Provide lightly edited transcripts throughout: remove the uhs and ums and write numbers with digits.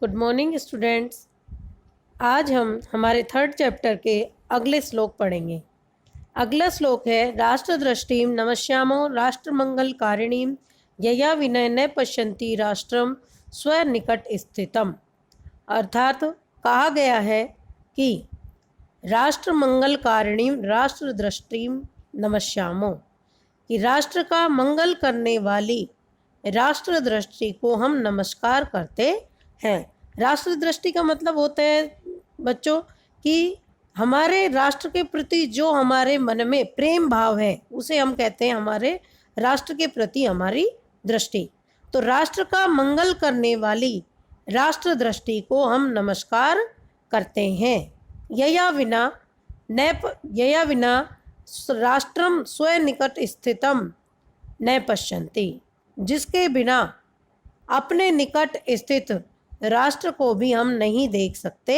Good morning students. आज हम हमारे थर्ड चैप्टर के अगले श्लोक पढ़ेंगे। अगला श्लोक है राष्ट्रदृष्टिम नमस्यामो राष्ट्रमंगलकारिणीम यया विनय न पश्यन्ति राष्ट्रम स्वनिकट स्थितम। अर्थात कहा गया है कि राष्ट्रमंगलकारिणीम राष्ट्रदृष्टिम नमस्यामो, कि राष्ट्र का मंगल करने वाली राष्ट्र दृष्टि को हम नमस्कार करते हैं। राष्ट्र दृष्टि का मतलब होता है बच्चों कि हमारे राष्ट्र के प्रति जो हमारे मन में प्रेम भाव है उसे हम कहते हैं हमारे राष्ट्र के प्रति हमारी दृष्टि। तो राष्ट्र का मंगल करने वाली राष्ट्र दृष्टि को हम नमस्कार करते हैं। यया विना राष्ट्रम स्वनिकट स्थितम न पश्यन्ति, जिसके बिना अपने निकट स्थित राष्ट्र को भी हम नहीं देख सकते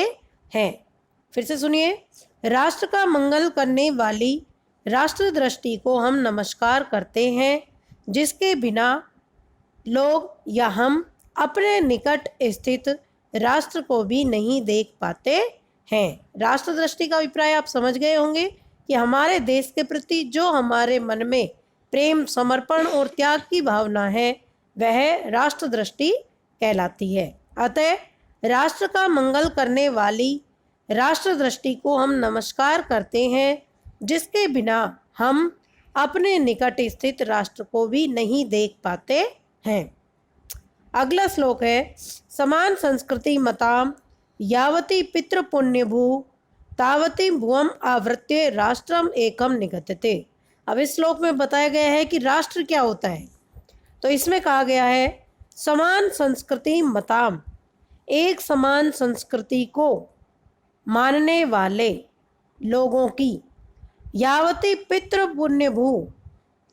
हैं। फिर से सुनिए, राष्ट्र का मंगल करने वाली राष्ट्र दृष्टि को हम नमस्कार करते हैं, जिसके बिना लोग या हम अपने निकट स्थित राष्ट्र को भी नहीं देख पाते हैं। राष्ट्र दृष्टि का अभिप्राय आप समझ गए होंगे कि हमारे देश के प्रति जो हमारे मन में प्रेम, समर्पण और त्याग की भावना है वह राष्ट्र दृष्टि कहलाती है। अतः राष्ट्र का मंगल करने वाली राष्ट्र दृष्टि को हम नमस्कार करते हैं, जिसके बिना हम अपने निकट स्थित राष्ट्र को भी नहीं देख पाते हैं। अगला श्लोक है समान संस्कृति मताम यावती पितृ पुण्य भू तावती भुवम आवृत्य राष्ट्रम एकम निगत्यते। अब इस श्लोक में बताया गया है कि राष्ट्र क्या होता है। तो इसमें कहा गया है समान संस्कृति मताम, एक समान संस्कृति को मानने वाले लोगों की, यावती पितृ पुण्य भू,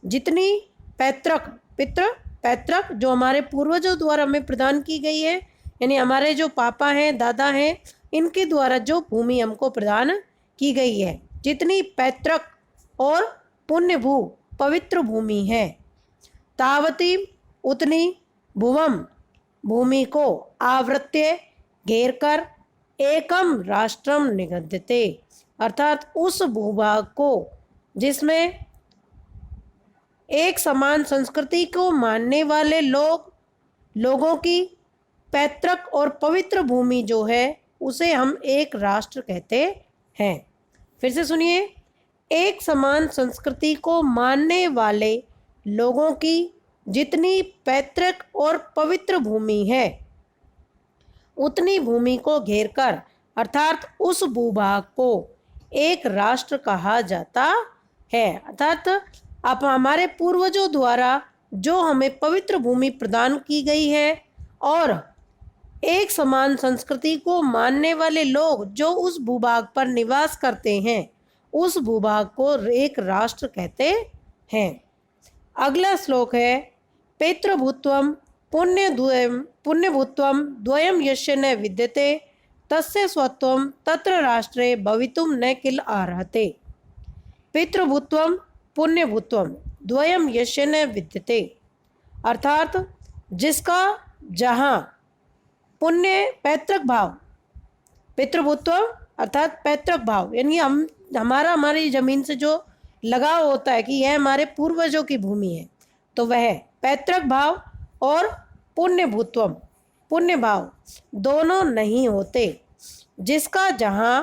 जितनी पैतृक जो हमारे पूर्वजों द्वारा हमें प्रदान की गई है, यानी हमारे जो पापा हैं, दादा हैं, इनके द्वारा जो भूमि हमको प्रदान की गई है, जितनी पैतृक और पुण्य भू पवित्र भूमि है, तावती उतनी भुवम भूमि को आवृत्य घेर कर एकम राष्ट्रम निगद्यते, अर्थात उस भूभाग को जिसमें एक समान संस्कृति को मानने वाले लोगों की पैतृक और पवित्र भूमि जो है उसे हम एक राष्ट्र कहते हैं। फिर से सुनिए, एक समान संस्कृति को मानने वाले लोगों की जितनी पैतृक और पवित्र भूमि है उतनी भूमि को घेरकर अर्थात उस भूभाग को एक राष्ट्र कहा जाता है। अर्थात आप हमारे पूर्वजों द्वारा जो हमें पवित्र भूमि प्रदान की गई है और एक समान संस्कृति को मानने वाले लोग जो उस भूभाग पर निवास करते हैं उस भूभाग को एक राष्ट्र कहते हैं। अगला श्लोक है पितृभूत्वम पुण्यभूत्वम द्वयम यस्य न विद्यते तस्य स्वत्वम तत्र राष्ट्रे भवितुम न किल अर्हते। पितृभूत्वम पुण्यभूत्वम द्वयम यस्य न विद्यते, अर्थात जिसका जहाँ पुण्य पैतृक भाव, पितृभूत्व अर्थात पैतृक भाव यानी हमारी ज़मीन से जो लगाव होता है कि यह हमारे पूर्वजों की भूमि है, तो वह पैतृक भाव और पुण्यभूत्वम पुण्य भाव दोनों नहीं होते। जिसका जहाँ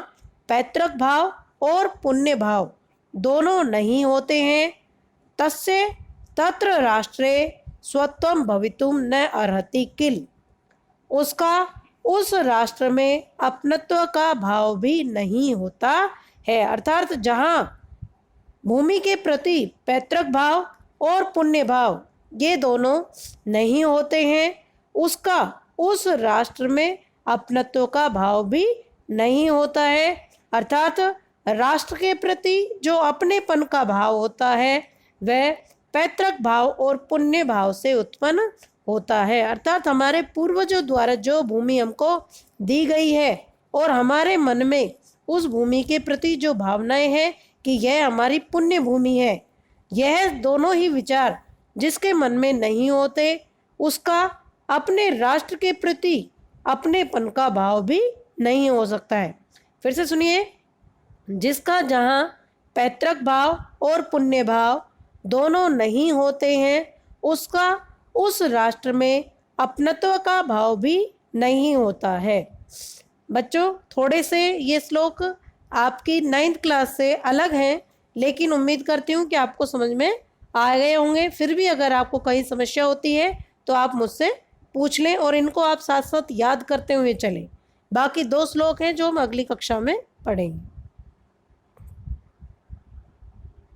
पैतृक भाव और पुण्य भाव दोनों नहीं होते हैं तस्य तत्र राष्ट्रे स्वत्वम भवितुम न अर्हति किल, उसका उस राष्ट्र में अपनत्व का भाव भी नहीं होता है। अर्थात जहाँ भूमि के प्रति पैतृक भाव और पुण्य भाव ये दोनों नहीं होते हैं उसका उस राष्ट्र में अपनत्व का भाव भी नहीं होता है। अर्थात राष्ट्र के प्रति जो अपनेपन का भाव होता है वह पैतृक भाव और पुण्य भाव से उत्पन्न होता है। अर्थात हमारे पूर्वजों द्वारा जो भूमि हमको दी गई है और हमारे मन में उस भूमि के प्रति जो भावनाएं हैं कि यह हमारी पुण्य भूमि है, यह दोनों ही विचार जिसके मन में नहीं होते उसका अपने राष्ट्र के प्रति अपनेपन का भाव भी नहीं हो सकता है। फिर से सुनिए, जिसका जहाँ पैतृक भाव और पुण्य भाव दोनों नहीं होते हैं, उसका उस राष्ट्र में अपनत्व का भाव भी नहीं होता है। बच्चों, थोड़े से ये श्लोक आपकी 9th क्लास से अलग हैं, लेकिन उम्मीद करती हूँ कि आपको समझ में आ गए होंगे। फिर भी अगर आपको कहीं समस्या होती है तो आप मुझसे पूछ लें और इनको आप साथ साथ याद करते हुए चलें। बाकी 2 श्लोक हैं जो हम अगली कक्षा में पढ़ेंगे।